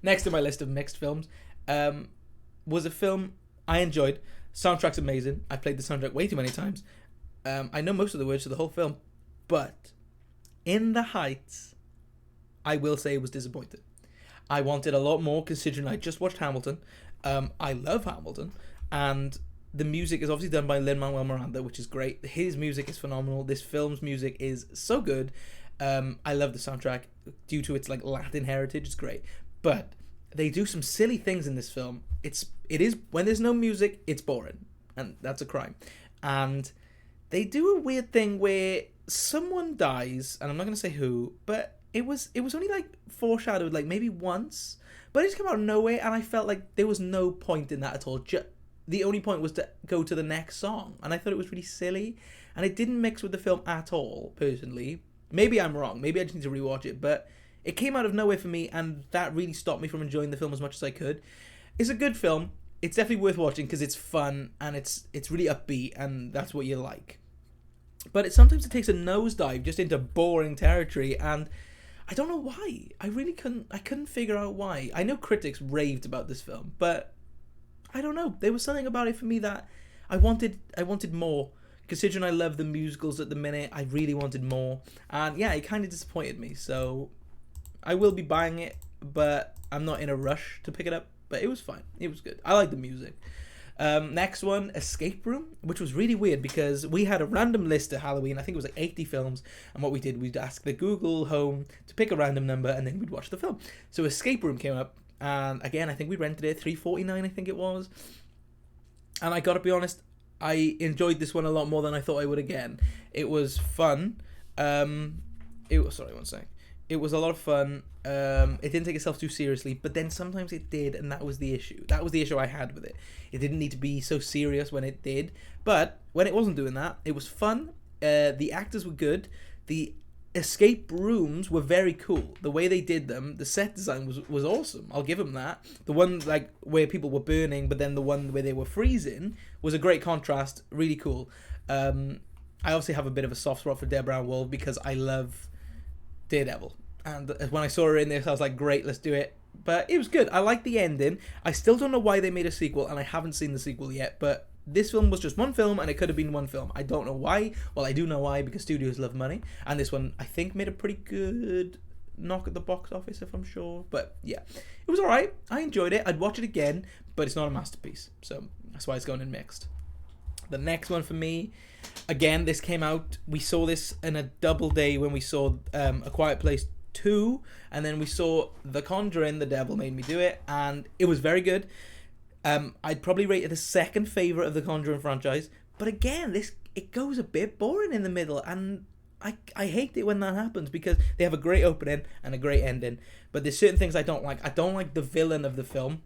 Next on my list of mixed films was a film I enjoyed. Soundtrack's amazing. I played the soundtrack way too many times. I know most of the words to the whole film, but in the heights, I will say it was disappointing. I wanted a lot more considering I just watched Hamilton. I love Hamilton, and the music is obviously done by Lin-Manuel Miranda, which is great. His music is phenomenal. This film's music is so good. I love the soundtrack due to its like Latin heritage. It's great, but they do some silly things in this film. It is when there's no music, it's boring, and that's a crime. And they do a weird thing where someone dies, and I'm not gonna say who, but it was only like foreshadowed like maybe once, but it just came out of nowhere, and I felt like there was no point in that at all. The only point was to go to the next song, and I thought it was really silly, and it didn't mix with the film at all, personally. Maybe I'm wrong, maybe I just need to rewatch it, but it came out of nowhere for me, and that really stopped me from enjoying the film as much as I could. It's a good film, it's definitely worth watching because it's fun, and it's really upbeat, and that's what you like. But sometimes it takes a nosedive just into boring territory, and I don't know why. I couldn't figure out why. I know critics raved about this film, but I don't know. There was something about it for me that I wanted more. Considering I love the musicals at the minute, I really wanted more. And yeah, it kind of disappointed me. So I will be buying it, but I'm not in a rush to pick it up. But it was fine. It was good. I like the music. Next one, Escape Room, which was really weird because we had a random list at Halloween. I think it was like 80 films, and what we did, we'd ask the Google Home to pick a random number, and then we'd watch the film. So Escape Room came up, and again, I think we rented it $3.49, I think it was. And I gotta be honest, I enjoyed this one a lot more than I thought I would again. It was fun. Sorry, one sec. It was a lot of fun. It didn't take itself too seriously, but then sometimes it did, and that was the issue. That was the issue I had with it. It didn't need to be so serious when it did, but when it wasn't doing that, it was fun. The actors were good. The escape rooms were very cool. The way they did them, the set design was awesome. I'll give them that. The one like where people were burning, but then the one where they were freezing was a great contrast. Really cool. I obviously have a bit of a soft spot for Deborah Woll because I love Daredevil. And when I saw her in this, I was like, great, let's do it. But it was good. I like the ending. I still don't know why they made a sequel, and I haven't seen the sequel yet, but this film was just one film, and it could have been one film. I don't know why. Well, I do know why, because studios love money. And this one, I think, made a pretty good knock at the box office, if I'm sure. But yeah, it was alright. I enjoyed it. I'd watch it again, but it's not a masterpiece. So that's why it's going in mixed. The next one for me, again, this came out. We saw this in a double day when we saw A Quiet Place 2, and then we saw The Conjuring, The Devil Made Me Do It, and it was very good. I'd probably rate it the second favourite of the Conjuring franchise, but again, it goes a bit boring in the middle, and I hate it when that happens because they have a great opening and a great ending, but there's certain things I don't like. I don't like the villain of the film.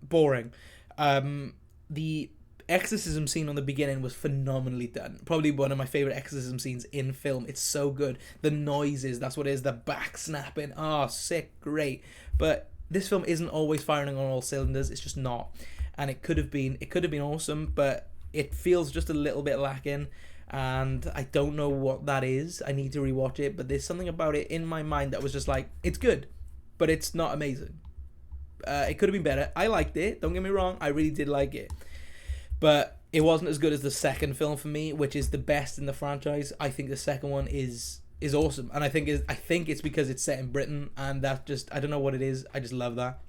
Boring. The exorcism scene on the beginning was phenomenally done. Probably one of my favourite exorcism scenes in film. It's so good. The noises, that's what it is. The back snapping. Oh, sick, great. But this film isn't always firing on all cylinders. It's just not. And it could have been awesome, but it feels just a little bit lacking. And I don't know what that is. I need to rewatch it, but there's something about it in my mind that was just like, it's good, but it's not amazing. It could have been better. I liked it. Don't get me wrong. I really did like it. But it wasn't as good as the second film for me, which is the best in the franchise. I think the second one is awesome, and I think it's because it's set in Britain, and that just, I don't know what it is. I just love that.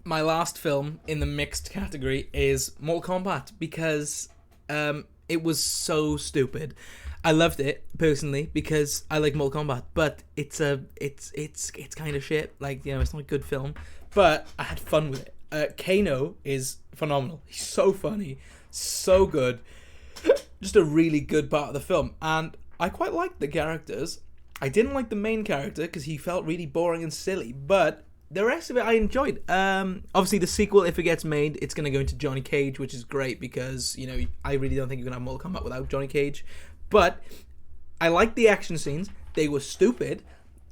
My last film in the mixed category is Mortal Kombat because it was so stupid. I loved it personally because I like Mortal Kombat, but it's kind of shit. Like, you know, it's not a good film, but I had fun with it. Kano is phenomenal. He's so funny, so good. Just a really good part of the film, and I quite liked the characters. I didn't like the main character because he felt really boring and silly, but the rest of it I enjoyed. Obviously the sequel, if it gets made, it's going to go into Johnny Cage, which is great because, you know, I really don't think you're going to have Mortal Kombat without Johnny Cage. But I liked the action scenes. They were stupid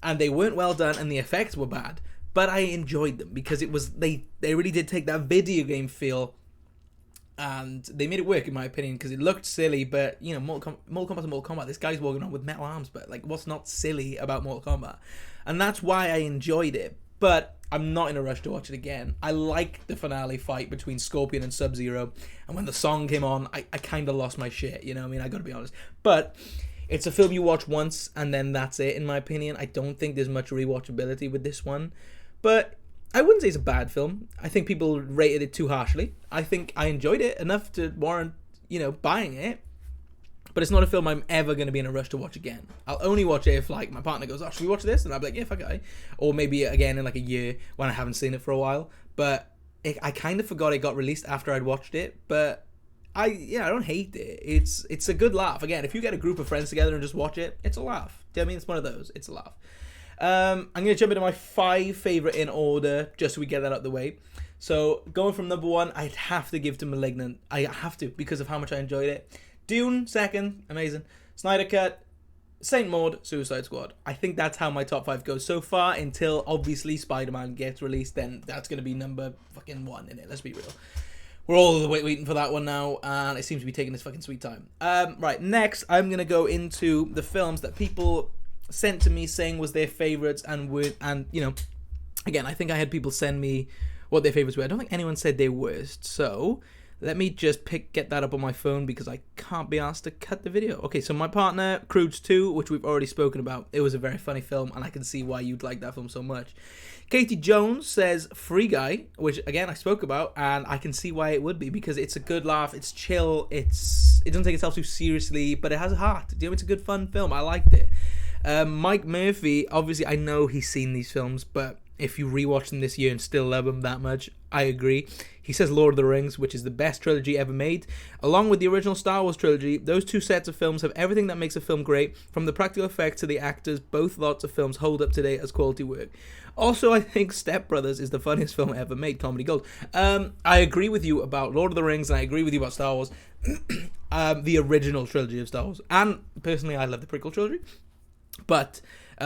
and they weren't well done and the effects were bad, but I enjoyed them because it was they really did take that video game feel and they made it work, in my opinion, because it looked silly, but, you know, Mortal Kombat's Mortal Kombat. This guy's walking around with metal arms, but, like, what's not silly about Mortal Kombat? And that's why I enjoyed it. But I'm not in a rush to watch it again. I like the finale fight between Scorpion and Sub-Zero, and when the song came on, I kind of lost my shit, you know what I mean? I gotta be honest. But it's a film you watch once, and then that's it, in my opinion. I don't think there's much rewatchability with this one. But I wouldn't say it's a bad film. I think people rated it too harshly. I think I enjoyed it enough to warrant, buying it. But it's not a film I'm ever going to be in a rush to watch again. I'll only watch it if, like, my partner goes, oh, should we watch this? And I'll be like, yeah, fuck it. Or maybe again in, like, a year when I haven't seen it for a while. But I kind of forgot it got released after I'd watched it. But I don't hate it. It's a good laugh. Again, if you get a group of friends together and just watch it, it's a laugh. Do you know what I mean? It's one of those. It's a laugh. I'm going to jump into my 5 favourite in order, just so we get that out of the way. So, going from number 1, I'd have to give to Malignant. I have to, because of how much I enjoyed it. Dune, second, amazing. Snyder Cut, Saint Maud, Suicide Squad. I think that's how my top 5 goes so far, until obviously Spider-Man gets released, then that's going to be number fucking 1 in it, let's be real. We're all the way waiting for that one now, and it seems to be taking its fucking sweet time. Right, next, I'm going to go into the films that people sent to me saying was their favourites, and again, I think I had people send me what their favourites were. I don't think anyone said their worst, so let me just get that up on my phone because I can't be asked to cut the video. Okay, so my partner, Croods 2, which we've already spoken about. It was a very funny film, and I can see why you'd like that film so much. Katie Jones says Free Guy, which, again, I spoke about, and I can see why it would be, because it's a good laugh, it's chill, it doesn't take itself too seriously, but it has a heart. It's a good, fun film. I liked it. Mike Murphy, obviously, I know he's seen these films, but if you rewatch them this year and still love them that much, I agree. He says Lord of the Rings, which is the best trilogy ever made. Along with the original Star Wars trilogy, those 2 sets of films have everything that makes a film great, from the practical effects to the actors. Both lots of films hold up today as quality work. Also, I think Step Brothers is the funniest film ever made, comedy gold. I agree with you about Lord of the Rings, and I agree with you about Star Wars. The original trilogy of Star Wars. And, personally, I love the prequel trilogy. But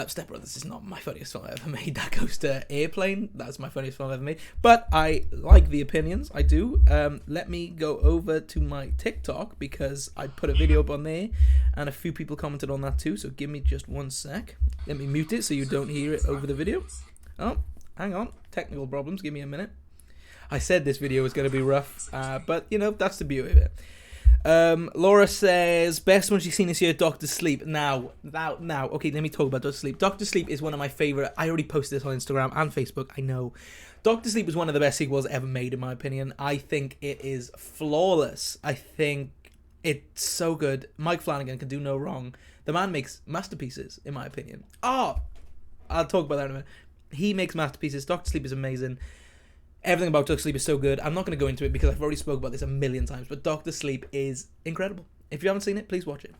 Step Brothers is not my funniest film I've ever made. That goes to Airplane. That's my funniest film I've ever made. But I like the opinions. I do. Let me go over to my TikTok, because I put a video up on there, and a few people commented on that too. So give me just 1 sec. Let me mute it so you don't hear it over the video. Oh, hang on. Technical problems. Give me a minute. I said this video was going to be rough, but, that's the beauty of it. Laura says, best one she's seen this year, Doctor Sleep. Now, okay, let me talk about Doctor Sleep. Doctor Sleep is one of my favourite. I already posted this on Instagram and Facebook, I know. Doctor Sleep is one of the best sequels ever made, in my opinion. I think it is flawless. I think it's so good. Mike Flanagan can do no wrong. The man makes masterpieces, in my opinion. I'll talk about that in a minute. He makes masterpieces. Doctor Sleep is amazing. Everything about Doctor Sleep is so good. I'm not going to go into it because I've already spoke about this a million times, but Doctor Sleep is incredible. If you haven't seen it, please watch it.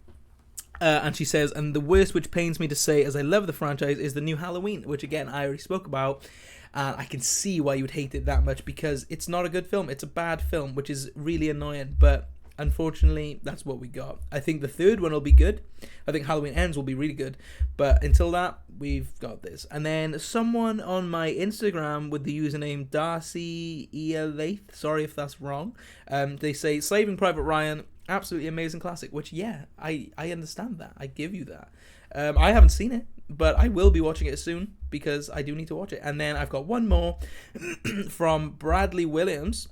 And she says, and the worst, which pains me to say as I love the franchise, is the new Halloween, which, again, I already spoke about, and I can see why you would hate it that much, because it's not a good film. It's a bad film, which is really annoying, but unfortunately, that's what we got. I think the third one will be good. I think Halloween Ends will be really good. But until that, we've got this. And then someone on my Instagram with the username Darcy Ealaith, sorry if that's wrong, they say, Saving Private Ryan, absolutely amazing classic. Which, yeah, I understand that. I give you that. I haven't seen it, but I will be watching it soon, because I do need to watch it. And then I've got one more from Bradley Williams,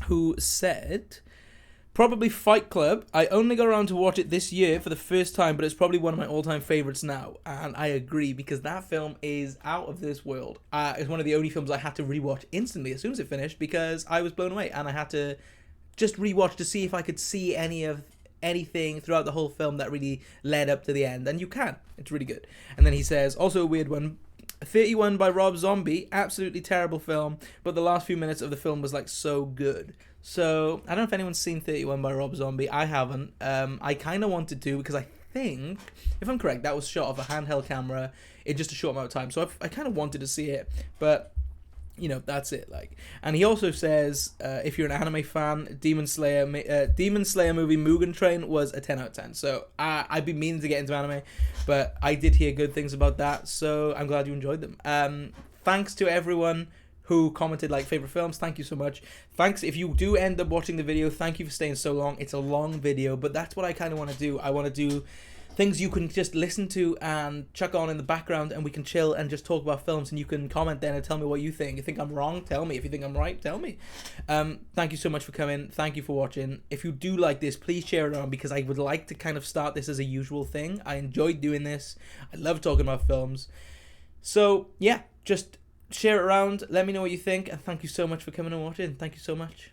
who said, probably Fight Club. I only got around to watch it this year for the first time, but it's probably one of my all-time favorites now. And I agree, because that film is out of this world. It's one of the only films I had to rewatch instantly as soon as it finished, because I was blown away, and I had to just rewatch to see if I could see anything throughout the whole film that really led up to the end. And you can. It's really good. And then he says, also a weird one, 31 by Rob Zombie, absolutely terrible film, but the last few minutes of the film was, like, so good. So, I don't know if anyone's seen 31 by Rob Zombie. I haven't. I kind of wanted to, because I think, if I'm correct, that was shot off a handheld camera in just a short amount of time. So, I kind of wanted to see it, but, that's it. Like, and he also says, if you're an anime fan, Demon Slayer movie Mugen Train was a 10 out of 10. So, I've been meaning to get into anime, but I did hear good things about that, so I'm glad you enjoyed them. Thanks to everyone who commented, like, favorite films. Thank you so much. Thanks if you do end up watching the video. Thank you for staying so long. It's a long video, but that's what I kind of want to do. I want to do things you can just listen to and chuck on in the background, and we can chill and just talk about films, and you can comment then and tell me what you think. If you think I'm wrong, tell me. If you think I'm right, tell me. Thank you so much for coming. Thank you for watching. If you do like this, please share it around, because I would like to kind of start this as a usual thing. I enjoyed doing this. I love talking about films. So yeah, just share it around. Let me know what you think, and thank you so much for coming and watching. Thank you so much.